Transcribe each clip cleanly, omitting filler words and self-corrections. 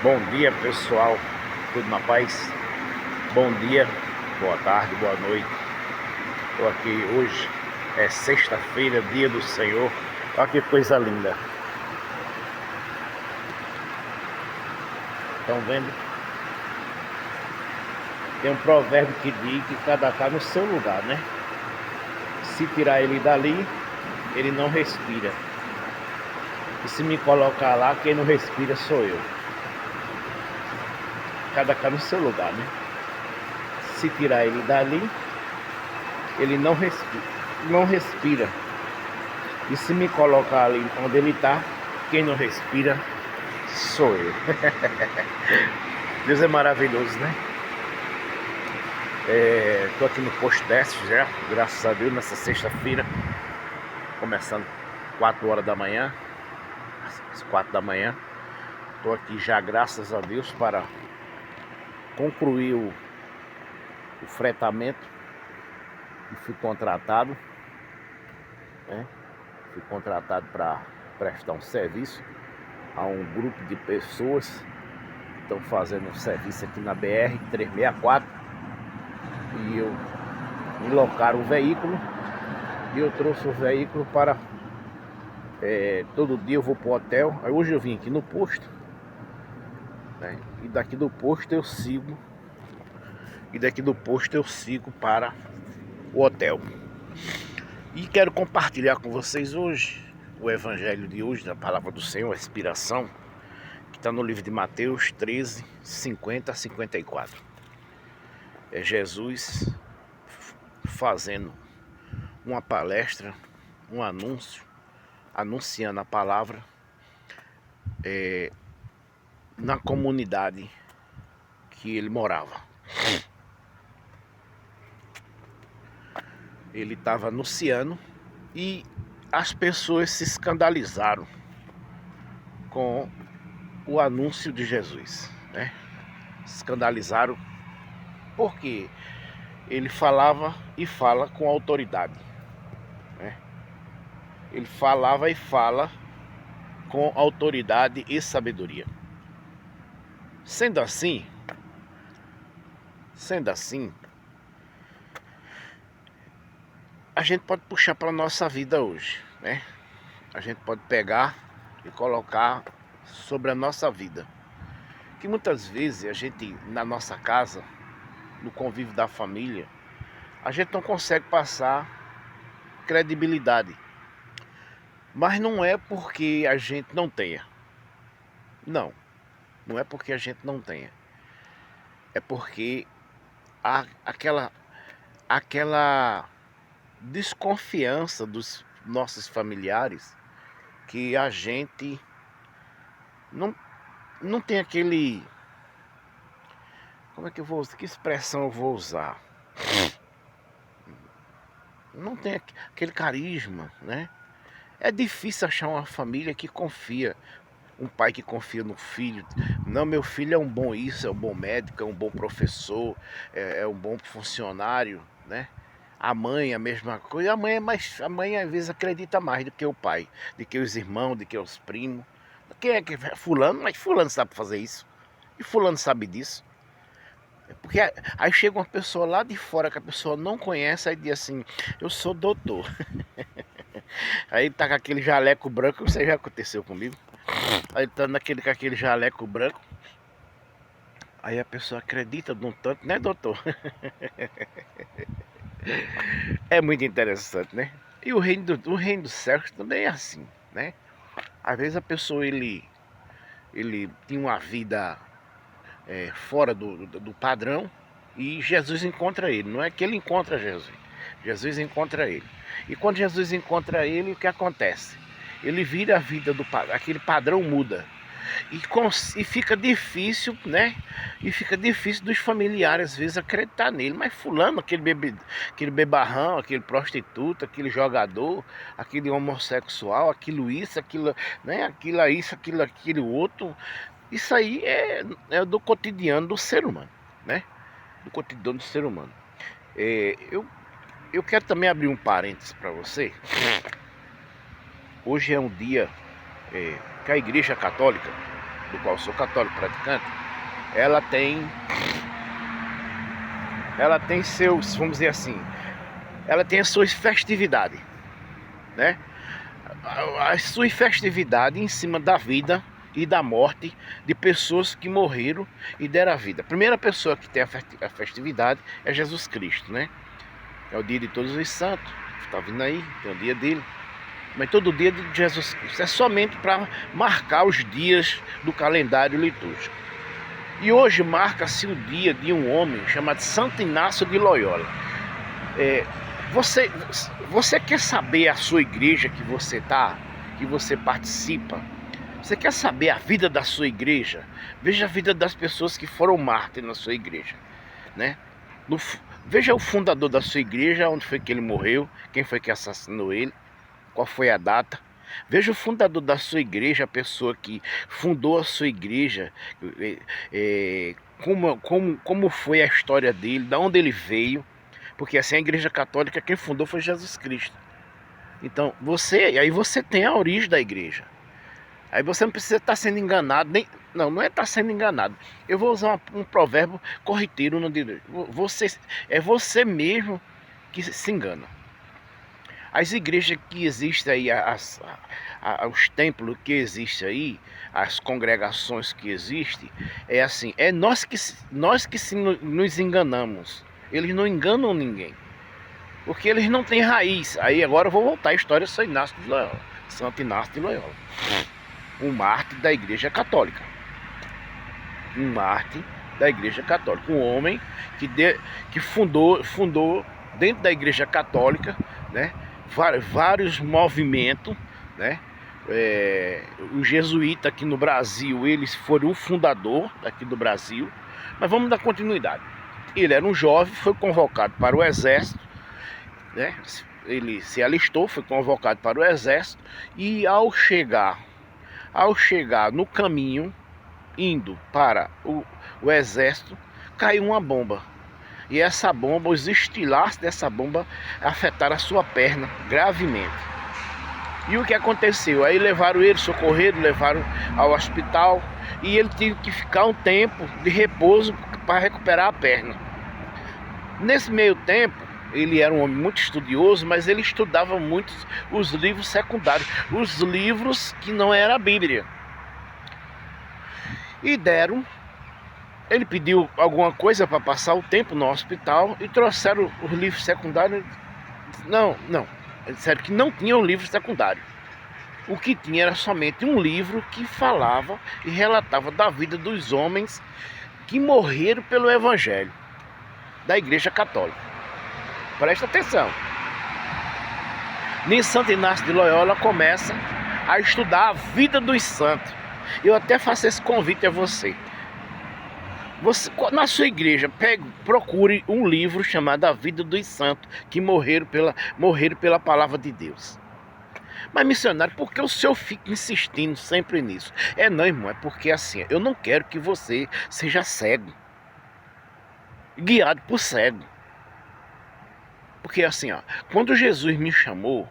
Bom dia, pessoal. Tudo na paz? Bom dia, boa tarde, boa noite. Estou aqui hoje, é sexta-feira, dia do Senhor. Olha que coisa linda. Estão vendo? Tem um provérbio que diz que cada cá no seu lugar, né? Se tirar ele dali, ele não respira. E se me colocar lá, quem não respira sou eu. Cada cá no seu lugar, né? Se tirar ele dali, ele não respira. E se me colocar ali onde ele está, quem não respira sou eu. Deus é maravilhoso, né? Estou aqui no posto teste já, graças a Deus, nessa sexta-feira, começando 4 horas da manhã, às 4 da manhã. Estou aqui já, graças a Deus, para concluir o fretamento. E fui contratado, né? Fui contratado para prestar um serviço a um grupo de pessoas que estão fazendo um serviço aqui na BR-364. E eu me locaram o veículo e eu trouxe o veículo para... todo dia eu vou para o hotel. Aí hoje eu vim aqui no posto, né? E daqui do posto eu sigo. Para o hotel. E quero compartilhar com vocês hoje o evangelho de hoje, da palavra do Senhor, a inspiração, que está no livro de Mateus 13, 50 a 54. É Jesus fazendo uma palestra, um anúncio, anunciando a palavra na comunidade que ele morava. Ele estava anunciando e as pessoas se escandalizaram com o anúncio de Jesus, né? Se escandalizaram porque ele falava e fala com autoridade, né? Ele falava e fala com autoridade e sabedoria. Sendo assim, a gente pode puxar para a nossa vida hoje, né? A gente pode pegar e colocar sobre a nossa vida. Que muitas vezes a gente, na nossa casa, no convívio da família, a gente não consegue passar credibilidade. Mas não é porque a gente não tenha. Não é porque a gente não tenha. É porque há aquela desconfiança dos nossos familiares, que a gente não tem aquele... Que expressão eu vou usar? Não tem aquele carisma, né? É difícil achar uma família que confia, um pai que confia no filho. Não, meu filho é um bom isso, é um bom médico, é um bom professor, é um bom funcionário, né? A mãe, a mesma coisa. A mãe às vezes acredita mais do que o pai, do que os irmãos, do que os primos. Quem é que fulano? Mas fulano sabe fazer isso. E fulano sabe disso. Porque aí chega uma pessoa lá de fora que a pessoa não conhece, aí diz assim: eu sou doutor. Aí tá com aquele jaleco branco, isso já aconteceu comigo. Aí tá com aquele jaleco branco. Aí a pessoa acredita num tanto, né, doutor? É muito interessante, né? E o reino dos céus também é assim, né? Às vezes a pessoa, ele tem uma vida fora do padrão, e Jesus encontra ele. Não é que ele encontra Jesus, Jesus encontra ele. E quando Jesus encontra ele, o que acontece? Ele vira a vida aquele padrão muda. E fica difícil, né? E fica difícil dos familiares às vezes acreditar nele. Mas fulano, aquele bebarrão, aquele prostituto, aquele jogador, aquele homossexual, aquilo isso, aquilo, né? Aquilo isso, aquele outro. Isso aí é do cotidiano do ser humano, né? Do cotidiano do ser humano. Eu quero também abrir um parênteses para você. Hoje é um dia que a Igreja Católica do qual eu sou católico praticante, ela tem seus, vamos dizer assim, ela tem as suas festividades, né? A sua festividade em cima da vida e da morte de pessoas que morreram e deram a vida. A primeira pessoa que tem a festividade é Jesus Cristo, né? É o dia de todos os santos, está vindo aí, tem o dia dele. Mas todo dia de Jesus Cristo é somente para marcar os dias do calendário litúrgico. E hoje marca-se o dia de um homem chamado Santo Inácio de Loyola. Você quer saber a sua igreja que você participa? Você quer saber a vida da sua igreja? Veja a vida das pessoas que foram mártires na sua igreja, né? Veja o fundador da sua igreja, onde foi que ele morreu, quem foi que assassinou ele, qual foi a data. Veja o fundador da sua igreja, a pessoa que fundou a sua igreja, como foi a história dele, de onde ele veio. Porque assim, a igreja católica, quem fundou foi Jesus Cristo. Então, aí você tem a origem da igreja. Aí você não precisa estar sendo enganado, não é estar sendo enganado. Eu vou usar um provérbio corriqueiro no direito. É você mesmo que se engana. As igrejas que existem aí, os templos que existem aí, as congregações que existem, é assim, é nós que nos enganamos. Eles não enganam ninguém, porque eles não têm raiz. Aí agora eu vou voltar à história de Santo Inácio de Loyola. Santo Inácio de Loyola, um mártir da igreja católica. Um mártir da igreja católica. Um homem que fundou dentro da igreja católica, né, vários movimentos, né? O jesuíta aqui no Brasil, eles foram o fundador aqui do Brasil. Mas vamos dar continuidade. Ele era um jovem, foi convocado para o exército, né? Ele se alistou, foi convocado para o exército. E ao chegar no caminho, indo para o exército, caiu uma bomba. E essa bomba, os estilaços dessa bomba afetaram a sua perna gravemente. E o que aconteceu? Aí socorreram, levaram ao hospital. E ele teve que ficar um tempo de repouso para recuperar a perna. Nesse meio tempo, ele era um homem muito estudioso, mas ele estudava muito os livros secundários, os livros que não era a Bíblia. E ele pediu alguma coisa para passar o tempo no hospital e trouxeram os livros secundários. Não, eles disseram que não tinha um livro secundário. O que tinha era somente um livro que falava e relatava da vida dos homens que morreram pelo Evangelho da Igreja Católica. Presta atenção. Nem Santo Inácio de Loyola começa a estudar a vida dos santos. Eu até faço esse convite a você. Na sua igreja, procure um livro chamado A Vida dos Santos, que morreram pela palavra de Deus. Mas, missionário, por que o senhor fica insistindo sempre nisso? Não, irmão, é porque assim, eu não quero que você seja cego, guiado por cego. Porque assim, quando Jesus me chamou,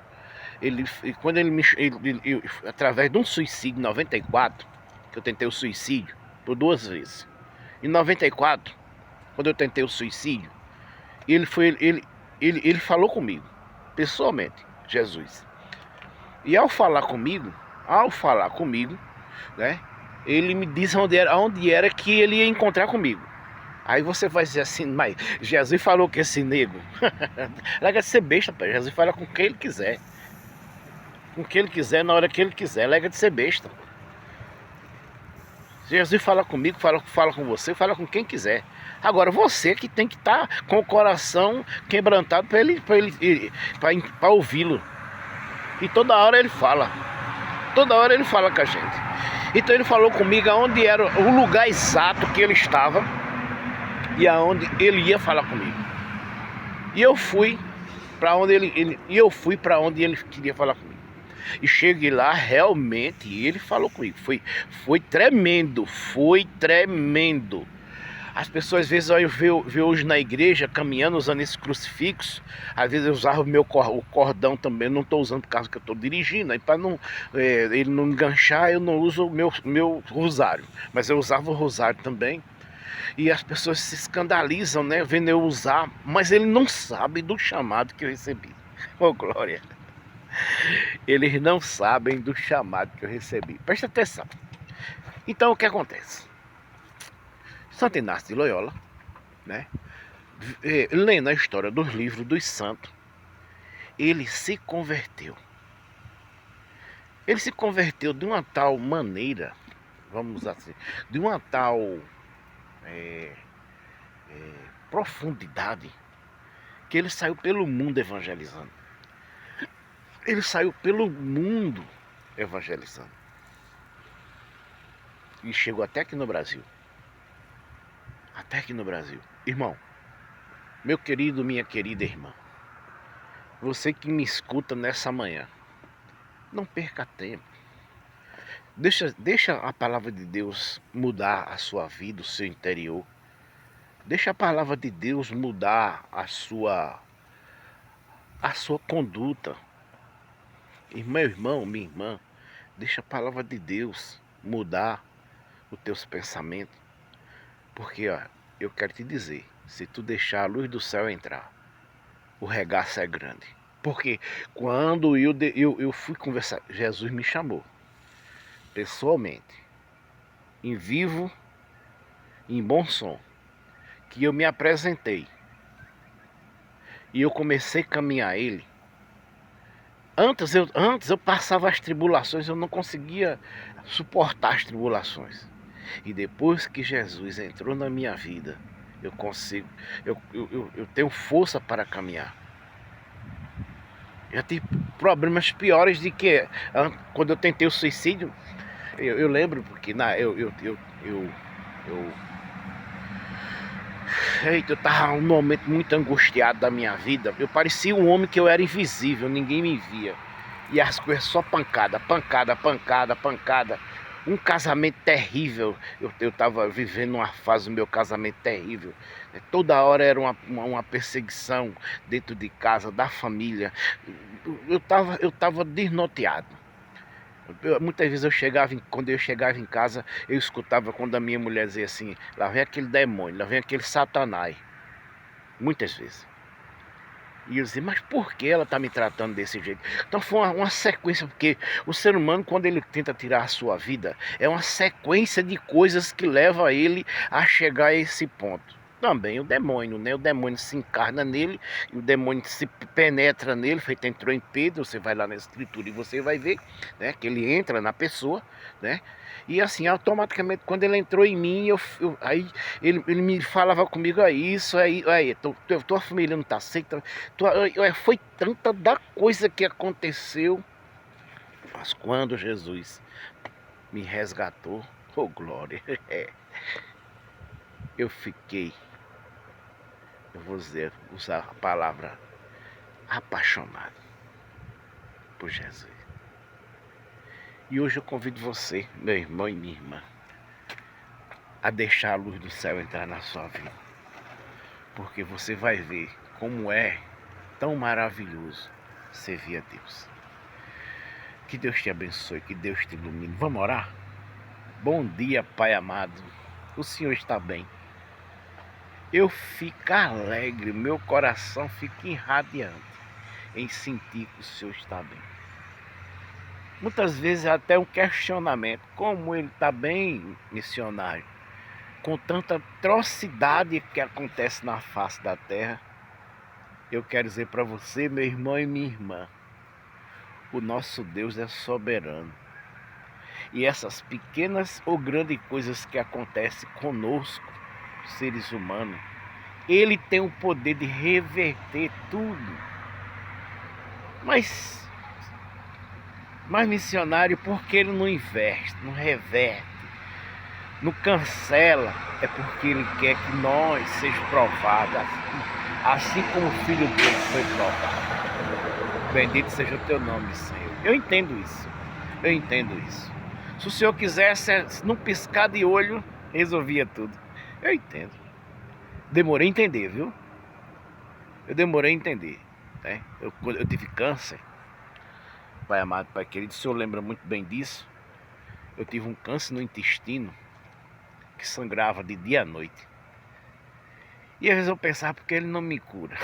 através de um suicídio em 94, que eu tentei o suicídio por 2 vezes. Em 94, quando eu tentei o suicídio, ele falou comigo, pessoalmente, Jesus. E ao falar comigo, né, ele me disse onde era que ele ia encontrar comigo. Aí você vai dizer assim, mas Jesus falou que esse nego, larga de ser besta, pai. Jesus fala com quem ele quiser. Com quem ele quiser, na hora que ele quiser, larga de ser besta. Jesus fala comigo, fala com você, fala com quem quiser. Agora você que tem que estar com o coração quebrantado para ouvi-lo. E toda hora ele fala. Toda hora ele fala com a gente. Então ele falou comigo aonde era o lugar exato que ele estava e aonde ele ia falar comigo. E eu fui para onde ele queria falar comigo. E cheguei lá, realmente ele falou comigo. Foi tremendo, foi tremendo. As pessoas às vezes eu vejo hoje na igreja caminhando usando esse crucifixo. Às vezes eu usava o cordão também, não estou usando por causa que eu estou dirigindo. Aí para não, ele não enganchar, eu não uso o meu rosário. Mas eu usava o rosário também. E as pessoas se escandalizam, né, vendo eu usar, mas ele não sabe do chamado que eu recebi. Oh, glória! Eles não sabem do chamado que eu recebi. Presta atenção. Então o que acontece? Santo Inácio de Loyola, né, lendo a história dos livros dos santos, ele se converteu. Ele se converteu de uma tal maneira, vamos usar assim, de uma tal profundidade, que ele saiu pelo mundo evangelizando. Ele saiu pelo mundo evangelizando. E chegou até aqui no Brasil. Até aqui no Brasil. Irmão, meu querido, minha querida irmã, você que me escuta nessa manhã, não perca tempo. Deixa a palavra de Deus mudar a sua vida, o seu interior. Deixa a palavra de Deus mudar a sua conduta. Meu irmão, minha irmã, deixa a palavra de Deus mudar os teus pensamentos. Porque, ó, eu quero te dizer, se tu deixar a luz do céu entrar, o regaço é grande. Porque quando eu fui conversar, Jesus me chamou, pessoalmente, em vivo, em bom som, que eu me apresentei. E eu comecei a caminhar ele. Antes eu passava as tribulações, eu não conseguia suportar as tribulações. E depois que Jesus entrou na minha vida, eu consigo, eu tenho força para caminhar. Já tive problemas piores de que quando eu tentei o suicídio, eu lembro porque eu tava num momento muito angustiado da minha vida. Eu parecia um homem que eu era invisível, ninguém me via. E as coisas só pancada, pancada, pancada, pancada. Um casamento terrível. Eu tava vivendo uma fase do meu casamento terrível. Toda hora era uma perseguição dentro de casa, da família. Eu tava desnorteado. Muitas vezes quando eu chegava em casa, eu escutava quando a minha mulher dizia assim: lá vem aquele demônio, lá vem aquele satanás. Muitas vezes. E eu dizia, mas por que ela está me tratando desse jeito? Então foi uma sequência, porque o ser humano, quando ele tenta tirar a sua vida, é uma sequência de coisas que leva ele a chegar a esse ponto. Também o demônio, né? O demônio se encarna nele, e o demônio se penetra nele, feito entrou em Pedro, você vai lá na escritura e você vai ver, né, que ele entra na pessoa, né? E assim, automaticamente, quando ele entrou em mim, aí ele me falava comigo, aí, tua família não tá aceita. Foi tanta da coisa que aconteceu. Mas quando Jesus me resgatou, oh glória, eu fiquei, eu vou usar a palavra apaixonado por Jesus. E hoje eu convido você, meu irmão e minha irmã, a deixar a luz do céu entrar na sua vida. Porque você vai ver como é tão maravilhoso servir a Deus. Que Deus te abençoe, que Deus te ilumine. Vamos orar? Bom dia, Pai amado. O Senhor está bem. Eu fico alegre, meu coração fica irradiante em sentir que o Senhor está bem. Muitas vezes até um questionamento, como ele está bem, missionário, com tanta atrocidade que acontece na face da terra. Eu quero dizer para você, meu irmão e minha irmã, o nosso Deus é soberano. E essas pequenas ou grandes coisas que acontecem conosco, seres humanos, Ele tem o poder de reverter tudo. Mas missionário, por que ele não investe, não reverte, não cancela? É porque ele quer que nós sejamos provados, assim como o Filho dele foi provado. Bendito seja o teu nome, Senhor. Eu entendo isso. Eu entendo isso. Se o Senhor quisesse, num piscar de olho, resolvia tudo. Eu entendo. demorei a entender, viu? Eu demorei a entender, né? Eu tive câncer, Pai amado, Pai querido, o Senhor lembra muito bem disso. Eu tive um câncer no intestino que sangrava de dia à noite. E às vezes eu pensava, por que ele não me cura?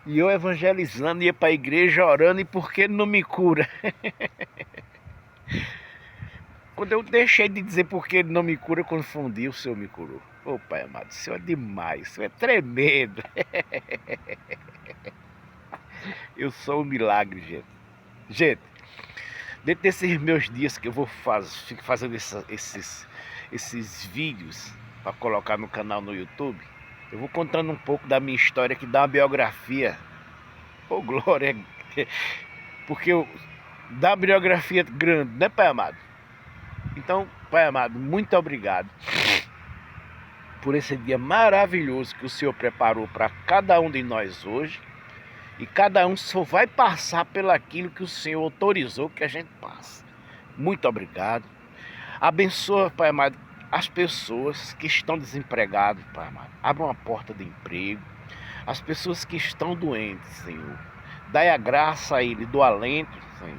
E eu evangelizando, ia para a igreja orando, e por que ele não me cura? Quando eu deixei de dizer por que ele não me cura, confundi, o Senhor me curou. Ô Pai amado, o Senhor é demais, o Senhor é tremendo. Eu sou um milagre, gente. Gente, dentro desses meus dias que eu vou fico fazendo esses vídeos para colocar no canal no YouTube, eu vou contando um pouco da minha história, que dá uma biografia. Ô glória! Porque dá uma biografia grande, né, Pai amado? Então, Pai amado, muito obrigado por esse dia maravilhoso que o Senhor preparou para cada um de nós hoje. E cada um só vai passar pelaquilo que o Senhor autorizou que a gente passe. Muito obrigado. Abençoa, Pai amado, as pessoas que estão desempregadas, Pai amado. Abra uma porta de emprego. As pessoas que estão doentes, Senhor. Dai a graça a Ele do alento, Senhor.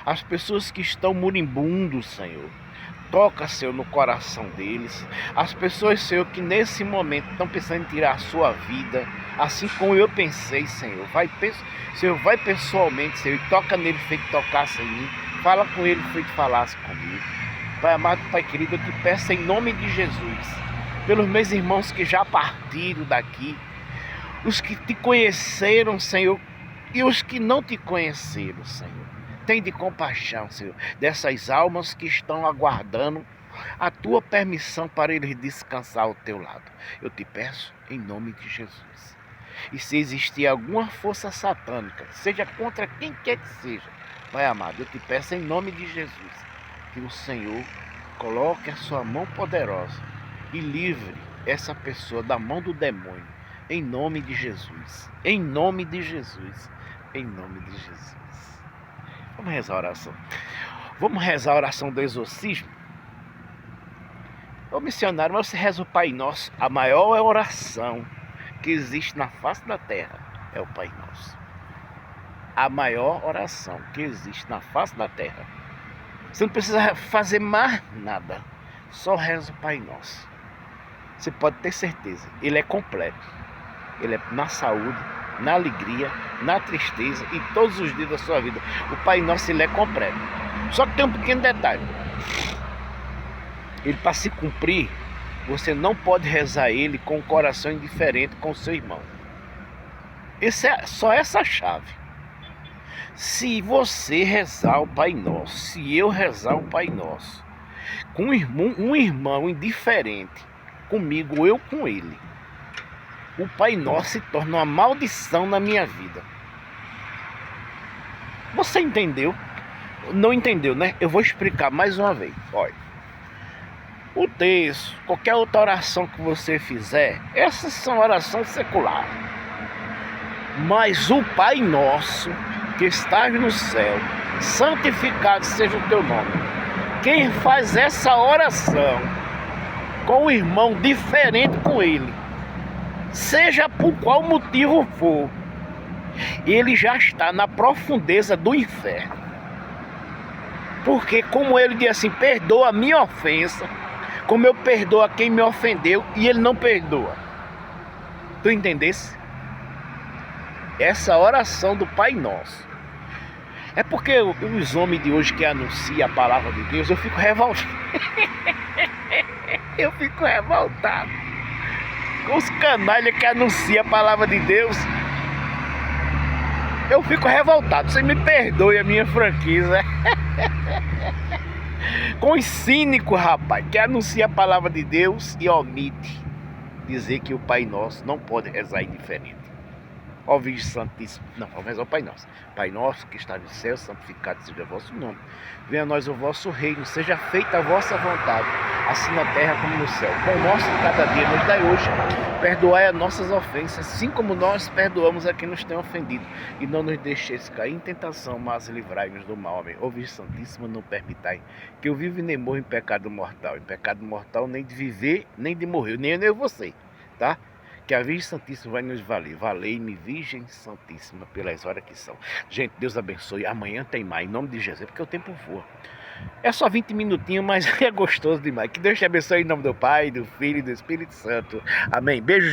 As pessoas que estão moribundos, Senhor. Toca, Senhor, no coração deles. As pessoas, Senhor, que nesse momento estão pensando em tirar a sua vida, assim como eu pensei, Senhor. Senhor, vai pessoalmente, Senhor, e toca nele feito tocasse em mim. Fala com ele feito falasse comigo. Pai amado, Pai querido, eu te peço em nome de Jesus, pelos meus irmãos que já partiram daqui, os que te conheceram, Senhor, e os que não te conheceram, Senhor. Tem de compaixão, Senhor, dessas almas que estão aguardando a tua permissão para eles descansar ao teu lado. Eu te peço em nome de Jesus. E se existir alguma força satânica, seja contra quem quer que seja, Pai amado, eu te peço em nome de Jesus, que o Senhor coloque a sua mão poderosa e livre essa pessoa da mão do demônio, em nome de Jesus. Em nome de Jesus. Em nome de Jesus. Vamos rezar a oração. Vamos rezar a oração do exorcismo? Ô missionário, mas você reza o Pai Nosso. A maior oração que existe na face da terra é o Pai Nosso. A maior oração que existe na face da terra. Você não precisa fazer mais nada. Só reza o Pai Nosso. Você pode ter certeza. Ele é completo. Ele é na saúde, na alegria, na tristeza e todos os dias da sua vida. O Pai Nosso, ele é completo. Só que tem um pequeno detalhe. Ele, para se cumprir, você não pode rezar ele com um coração indiferente com o seu irmão. Só essa chave. Se você rezar o Pai Nosso, se eu rezar o Pai Nosso, com um irmão indiferente comigo, eu com ele, o Pai Nosso se torna uma maldição na minha vida. Você entendeu? Não entendeu, né? Eu vou explicar mais uma vez. Olha, o texto, qualquer outra oração que você fizer, essas são orações seculares. Mas o Pai Nosso, que estás no céu, santificado seja o teu nome. Quem faz essa oração com o irmão diferente com ele, seja por qual motivo for, ele já está na profundeza do inferno. Porque como ele diz assim, perdoa a minha ofensa, como eu perdoo a quem me ofendeu, e ele não perdoa. Tu entendesse? Essa oração do Pai Nosso. É porque os homens de hoje que anunciam a palavra de Deus, eu fico revoltado. Eu fico revoltado com os canalhas que anunciam a palavra de Deus. Eu fico revoltado. Você me perdoe a minha franqueza. Com os cínicos, rapaz, que anuncia a palavra de Deus e omite dizer que o Pai Nosso não pode rezar indiferente. Ó Virgem Santíssima, não, vamos rezar o Pai Nosso. Pai Nosso que está no céu, santificado seja o vosso nome. Venha a nós o vosso reino, seja feita a vossa vontade, assim na terra como no céu. Pão nosso de cada dia nos dai hoje. Perdoai as nossas ofensas, assim como nós perdoamos a quem nos tem ofendido. E não nos deixeis cair em tentação, mas livrai-nos do mal. Amém. Ó Virgem Santíssima, não permitai que eu viva e nem morra em pecado mortal. Em pecado mortal nem de viver, nem de morrer, nem eu nem você, tá? Que a Virgem Santíssima vai nos valer. Valei-me, Virgem Santíssima, pelas horas que são. Gente, Deus abençoe. Amanhã tem mais, em nome de Jesus, porque o tempo voa. É só 20 minutinhos, mas é gostoso demais. Que Deus te abençoe em nome do Pai, do Filho e do Espírito Santo. Amém. Beijo, gente.